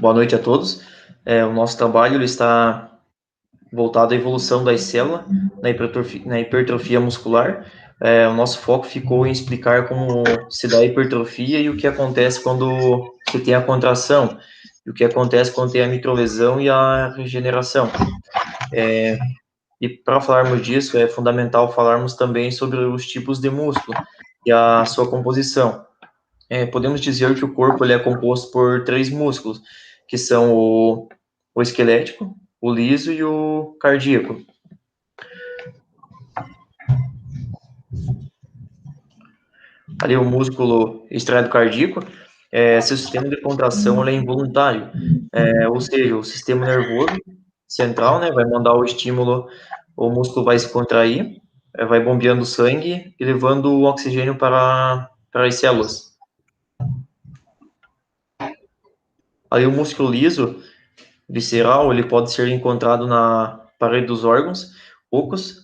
Boa noite a todos. O nosso trabalho ele está voltado à evolução das células na hipertrofia muscular. O nosso foco ficou em explicar como se dá a hipertrofia e o que acontece quando se tem a contração, e o que acontece quando tem a microlesão e a regeneração. E para falarmos disso, é fundamental falarmos também sobre os tipos de músculo e a sua composição. Podemos dizer que o corpo ele é composto por três músculos, que são o esquelético, o liso e o cardíaco. Ali o músculo estriado-cardíaco, seu sistema de contração ele é involuntário, ou seja, o sistema nervoso central, né, vai mandar o estímulo, o músculo vai se contrair, vai bombeando sangue e levando o oxigênio para as células. Ali o músculo liso, visceral, ele pode ser encontrado na parede dos órgãos ocos,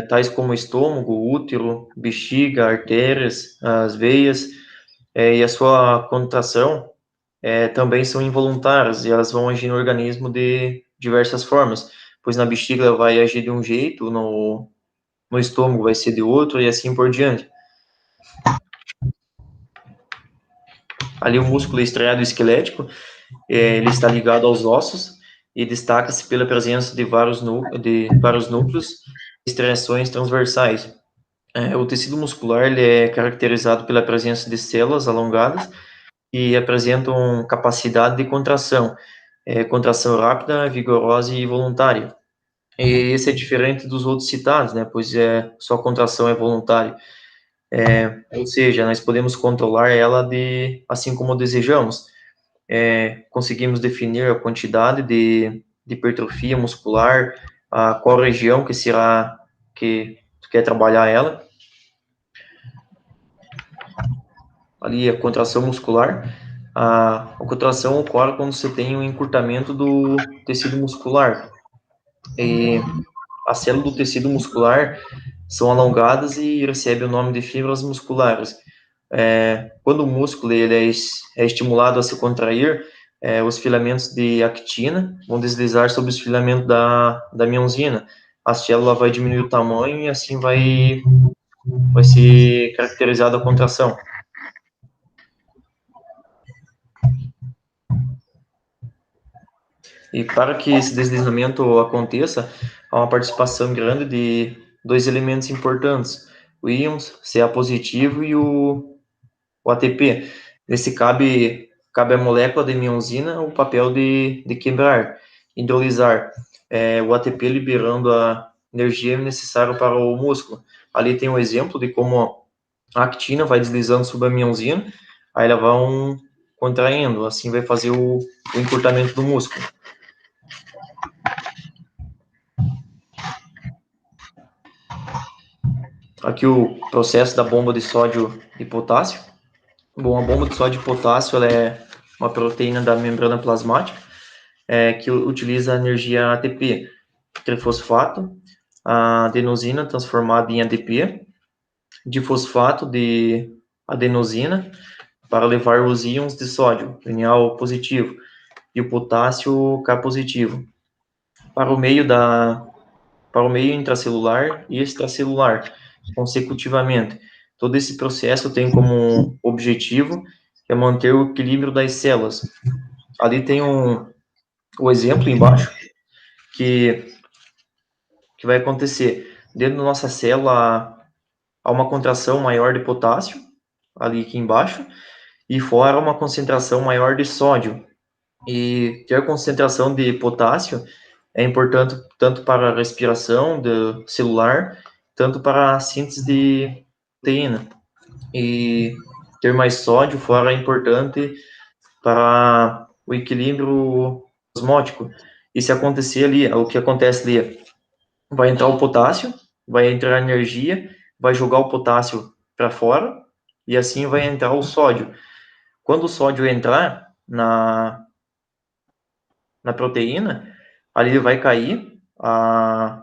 tais como estômago, útero, bexiga, artérias, as veias, e a sua contração também são involuntárias e elas vão agir no organismo de diversas formas, pois na bexiga ela vai agir de um jeito, no estômago vai ser de outro e assim por diante. Ali o músculo estriado esquelético, ele está ligado aos ossos e destaca-se pela presença de vários núcleos e estriações transversais. O tecido muscular ele é caracterizado pela presença de células alongadas e apresentam capacidade de contração, contração rápida, vigorosa e voluntária. E esse é diferente dos outros citados, né, pois só contração é voluntária. Ou seja, nós podemos controlar ela assim como desejamos. Conseguimos definir a quantidade de hipertrofia muscular, qual região que será que tu quer trabalhar ela. Ali a contração muscular. A contração ocorre quando você tem um encurtamento do tecido muscular. E as células do tecido muscular são alongadas e recebem o nome de fibras musculares. Quando o músculo ele é estimulado a se contrair, os filamentos de actina vão deslizar sobre os filamentos da miosina. A célula vai diminuir o tamanho e assim vai ser caracterizada a contração. E para que esse deslizamento aconteça, há uma participação grande de dois elementos importantes, o íons, Ca positivo, e o ATP. Nesse cabe à molécula de miosina o papel de quebrar, hidrolisar o ATP, liberando a energia necessária para o músculo. Ali tem um exemplo de como a actina vai deslizando sobre a miosina, aí ela vai contraindo, assim vai fazer o encurtamento do músculo. Aqui o processo da bomba de sódio e potássio. Bom, a bomba de sódio e potássio ela é uma proteína da membrana plasmática que utiliza a energia ATP, trifosfato, a adenosina transformada em ADP, difosfato de adenosina para levar os íons de sódio, lineal positivo, e o potássio K positivo, para o meio intracelular e extracelular, consecutivamente. Todo esse processo tem como objetivo manter o equilíbrio das células. Ali tem o exemplo embaixo que vai acontecer. Dentro da nossa célula há uma contração maior de potássio, ali aqui embaixo, e fora uma concentração maior de sódio. E ter concentração de potássio é importante tanto para a respiração celular, tanto para a síntese de proteína. E ter mais sódio fora é importante para o equilíbrio osmótico. E se acontecer ali, o que acontece ali, vai entrar o potássio, vai entrar a energia, vai jogar o potássio para fora, e assim vai entrar o sódio. Quando o sódio entrar na proteína, ali ele vai cair,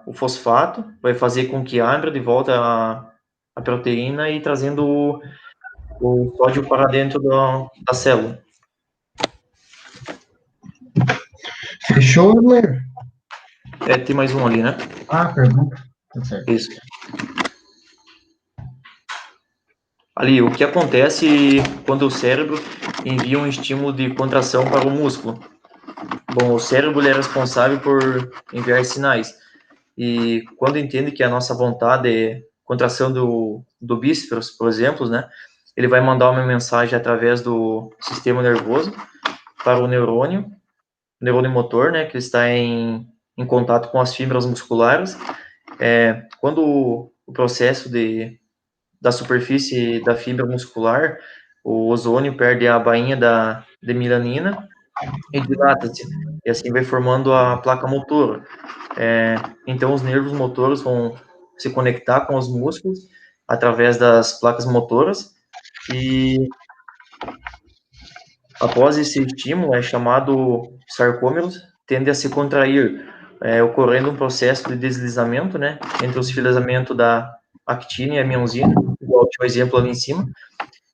o fosfato vai fazer com que abra de volta a proteína e trazendo o sódio para dentro da célula. Fechou, Leir? Tem mais um ali, né? Pergunta. Tá certo. Isso. Ali, o que acontece quando o cérebro envia um estímulo de contração para o músculo? Bom, o cérebro é responsável por enviar sinais. E quando entende que a nossa vontade é contração do bíceps, por exemplo, né? Ele vai mandar uma mensagem através do sistema nervoso para o neurônio motor, né? Que está em contato com as fibras musculares. Quando o processo da superfície da fibra muscular, o ozônio perde a bainha de melanina e dilata-se. E assim vai formando a placa motora. Então, os nervos motores vão se conectar com os músculos através das placas motoras e após esse estímulo, chamado sarcômeros, tende a se contrair, ocorrendo um processo de deslizamento, né, entre os filamentos da actina e a miosina, igual tinha o exemplo ali em cima,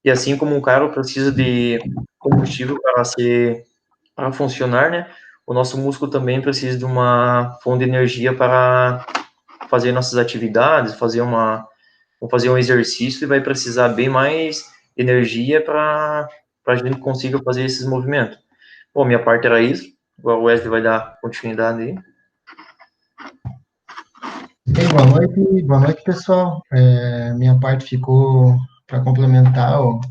e assim como um carro precisa de combustível para funcionar, né, o nosso músculo também precisa de uma fonte de energia para fazer nossas atividades, fazer um exercício e vai precisar bem mais energia para a gente consiga fazer esses movimentos. Bom, minha parte era isso. Agora o Wesley vai dar continuidade aí. Bem, boa noite, pessoal. Minha parte ficou para complementar o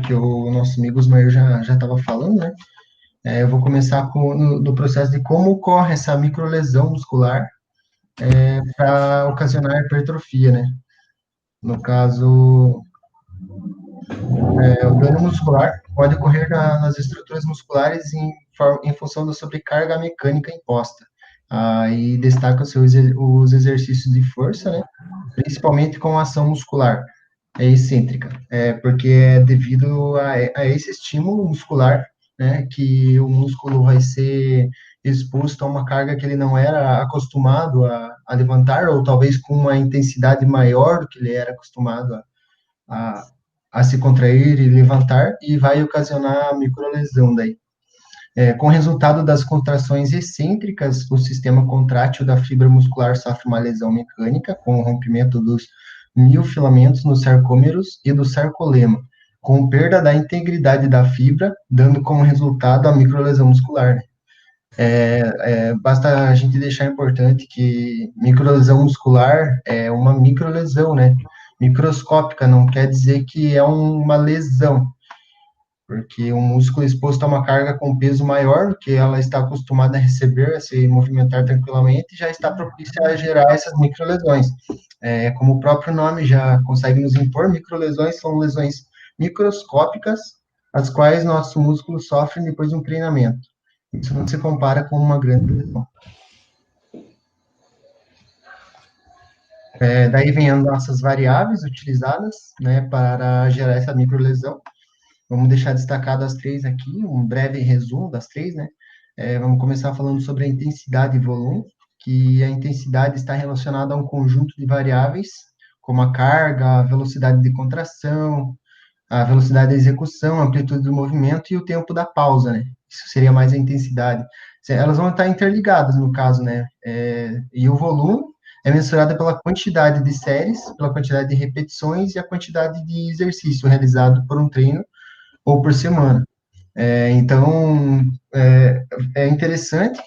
que o nosso amigo Osmair já estava falando, né? Eu vou começar do processo de como ocorre essa microlesão muscular para ocasionar hipertrofia, né? No caso, o dano muscular pode ocorrer nas estruturas musculares em função da sobrecarga mecânica imposta. Aí destaca-se os exercícios de força, né? Principalmente com a ação muscular excêntrica, porque é devido a esse estímulo muscular, né, que o músculo vai ser exposto a uma carga que ele não era acostumado a levantar, ou talvez com uma intensidade maior do que ele era acostumado a, a se contrair e levantar, e vai ocasionar a microlesão daí. Com o resultado das contrações excêntricas, o sistema contrátil da fibra muscular sofre uma lesão mecânica, com o rompimento dos miofilamentos nos sarcômeros e do sarcolema, com perda da integridade da fibra, dando como resultado a microlesão muscular. Né? Basta a gente deixar importante que microlesão muscular é uma microlesão, né? Microscópica, não quer dizer que é uma lesão, porque o músculo exposto a uma carga com peso maior do que ela está acostumada a receber, a se movimentar tranquilamente, já está propícia a gerar essas microlesões. Como o próprio nome já consegue nos impor, microlesões são lesões microscópicas, as quais nosso músculo sofre depois de um treinamento. Isso não se compara com uma grande lesão. Daí vem as nossas variáveis utilizadas, né, para gerar essa microlesão. Vamos deixar destacado as três aqui, um breve resumo das três, né? Vamos começar falando sobre a intensidade e volume, que a intensidade está relacionada a um conjunto de variáveis, como a carga, a velocidade de contração, a velocidade da execução, a amplitude do movimento e o tempo da pausa, né? Isso seria mais a intensidade. Elas vão estar interligadas, no caso, né? E o volume é mensurado pela quantidade de séries, pela quantidade de repetições e a quantidade de exercício realizado por um treino ou por semana. Então, é interessante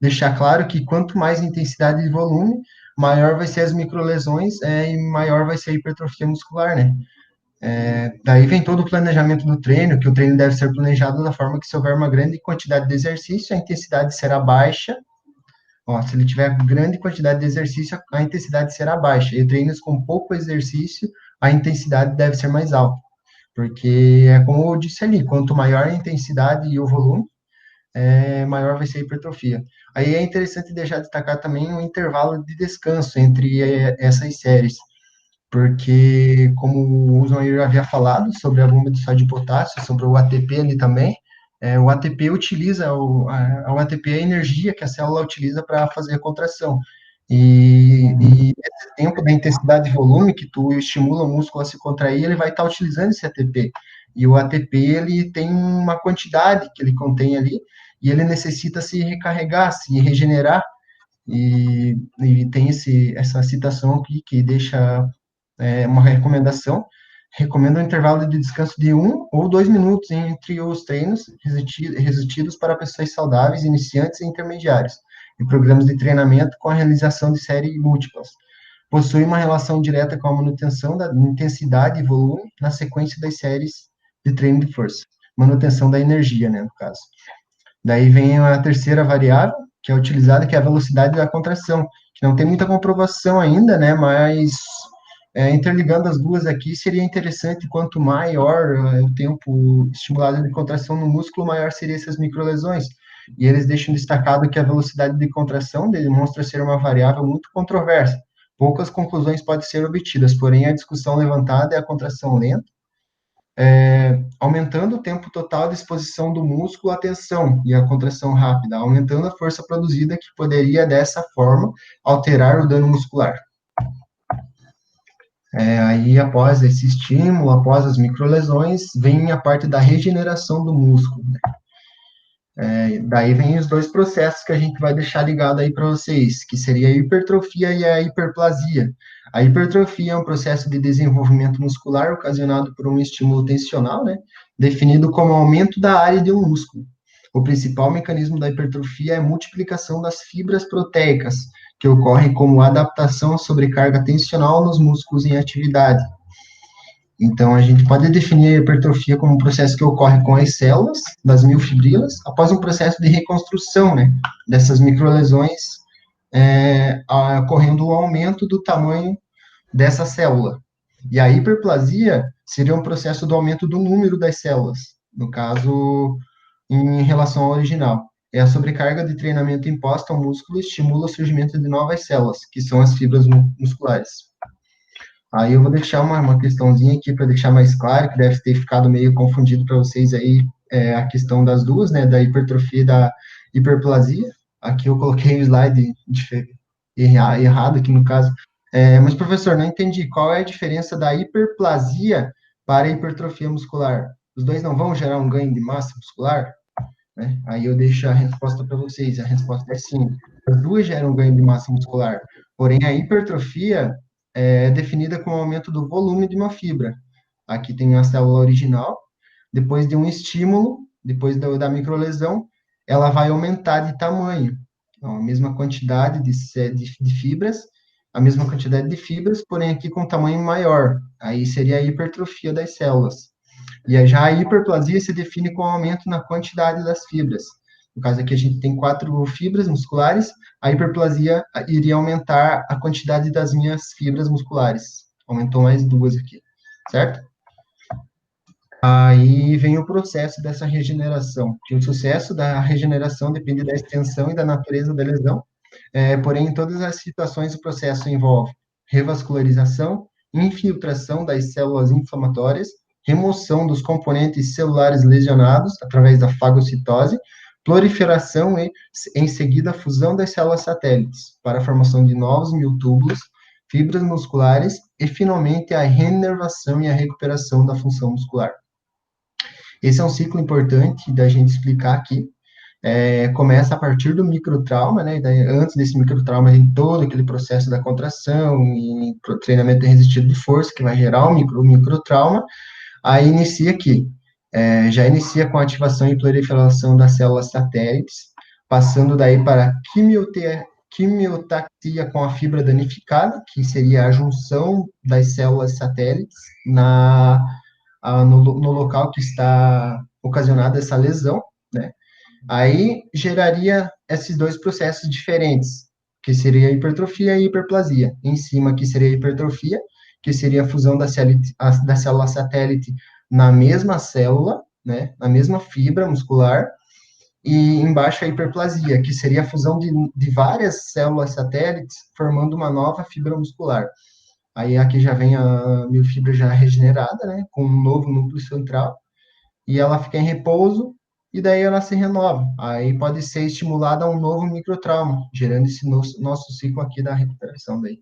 deixar claro que quanto mais intensidade e volume, maior vai ser as microlesões e maior vai ser a hipertrofia muscular, né? Daí vem todo o planejamento do treino, que o treino deve ser planejado da forma que se houver uma grande quantidade de exercício, a intensidade será baixa. Se ele tiver grande quantidade de exercício, a intensidade será baixa. E treinos com pouco exercício, a intensidade deve ser mais alta. Porque é como eu disse ali, quanto maior a intensidade e o volume, maior vai ser a hipertrofia. Aí é interessante deixar destacar também o intervalo de descanso entre essas séries, porque como o Usman havia falado sobre a bomba de sódio e potássio, sobre o ATP ali também, o ATP utiliza, o ATP é a energia que a célula utiliza para fazer a contração. E esse tempo da intensidade e volume que tu estimula o músculo a se contrair, ele vai estar utilizando esse ATP. E o ATP, ele tem uma quantidade que ele contém ali, e ele necessita se recarregar, se regenerar, e tem essa citação aqui que deixa uma recomendação, recomenda um intervalo de descanso de 1 ou 2 minutos entre os treinos resistidos para pessoas saudáveis, iniciantes e intermediários, e programas de treinamento com a realização de séries múltiplas. Possui uma relação direta com a manutenção da intensidade e volume na sequência das séries de treino de força. Manutenção da energia, né, no caso. Daí vem a terceira variável, que é utilizada, que é a velocidade da contração, que não tem muita comprovação ainda, né, mas interligando as duas aqui, seria interessante, quanto maior o tempo estimulado de contração no músculo, maior seriam essas microlesões. E eles deixam destacado que a velocidade de contração demonstra ser uma variável muito controversa. Poucas conclusões podem ser obtidas, porém a discussão levantada é a contração lenta, aumentando o tempo total de exposição do músculo à tensão e a contração rápida, aumentando a força produzida, que poderia, dessa forma, alterar o dano muscular. Aí, após esse estímulo, após as microlesões, vem a parte da regeneração do músculo, né? Daí vem os dois processos que a gente vai deixar ligado aí para vocês, que seria a hipertrofia e a hiperplasia. A hipertrofia é um processo de desenvolvimento muscular ocasionado por um estímulo tensional, né, definido como aumento da área de um músculo. O principal mecanismo da hipertrofia é a multiplicação das fibras proteicas, que ocorre como adaptação à sobrecarga tensional nos músculos em atividade. Então, a gente pode definir a hipertrofia como um processo que ocorre com as células das miofibrilas após um processo de reconstrução, né, dessas microlesões, ocorrendo o aumento do tamanho dessa célula. E a hiperplasia seria um processo do aumento do número das células, no caso, em relação ao original. É a sobrecarga de treinamento imposta ao músculo estimula o surgimento de novas células, que são as fibras musculares. Aí eu vou deixar uma questãozinha aqui para deixar mais claro, que deve ter ficado meio confundido para vocês aí, a questão das duas, né, da hipertrofia e da hiperplasia. Aqui eu coloquei o slide errado aqui no caso. Mas, professor, não entendi, qual é a diferença da hiperplasia para a hipertrofia muscular? Os dois não vão gerar um ganho de massa muscular? Né? Aí eu deixo a resposta para vocês, a resposta é sim. As duas geram ganho de massa muscular, porém a hipertrofia é definida como aumento do volume de uma fibra. Aqui tem a célula original, depois de um estímulo, depois da microlesão, ela vai aumentar de tamanho. Então, a mesma quantidade de fibras, a mesma quantidade de fibras, porém aqui com tamanho maior. Aí seria a hipertrofia das células. E já a hiperplasia se define com aumento na quantidade das fibras. No caso aqui a gente tem 4 fibras musculares, a hiperplasia iria aumentar a quantidade das minhas fibras musculares. Aumentou mais 2 aqui, certo? Aí vem o processo dessa regeneração. O sucesso da regeneração depende da extensão e da natureza da lesão, porém, em todas as situações o processo envolve revascularização, infiltração das células inflamatórias, remoção dos componentes celulares lesionados através da fagocitose, proliferação e, em seguida, fusão das células satélites para a formação de novos miotúbulos, fibras musculares e, finalmente, a reinervação e a recuperação da função muscular. Esse é um ciclo importante da gente explicar aqui. Começa a partir do microtrauma, né? Daí, antes desse microtrauma, tem todo aquele processo da contração e treinamento resistido de força, que vai gerar o microtrauma. Aí inicia aqui. Já inicia com a ativação e proliferação das células satélites, passando daí para quimiotaxia com a fibra danificada, que seria a junção das células satélites no local que está ocasionada essa lesão, né? Aí geraria esses dois processos diferentes, que seria a hipertrofia e a hiperplasia. Em cima aqui seria a hipertrofia, que seria a fusão da célula satélite na mesma célula, né, na mesma fibra muscular, e embaixo a hiperplasia, que seria a fusão de várias células satélites formando uma nova fibra muscular. Aí aqui já vem a miofibra já regenerada, né, com um novo núcleo central, e ela fica em repouso, e daí ela se renova. Aí pode ser estimulada a um novo microtrauma, gerando esse nosso ciclo aqui da recuperação daí.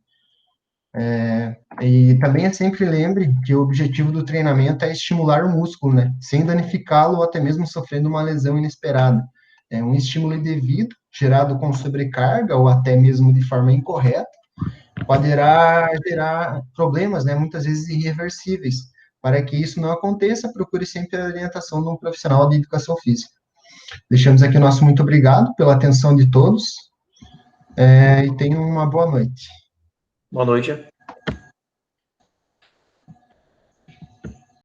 E também sempre lembre que o objetivo do treinamento é estimular o músculo, né? Sem danificá-lo ou até mesmo sofrendo uma lesão inesperada. É um estímulo indevido, gerado com sobrecarga ou até mesmo de forma incorreta, poderá gerar problemas, né? Muitas vezes irreversíveis. Para que isso não aconteça, procure sempre a orientação de um profissional de educação física. Deixamos aqui o nosso muito obrigado pela atenção de todos, e tenham uma boa noite. Boa noite.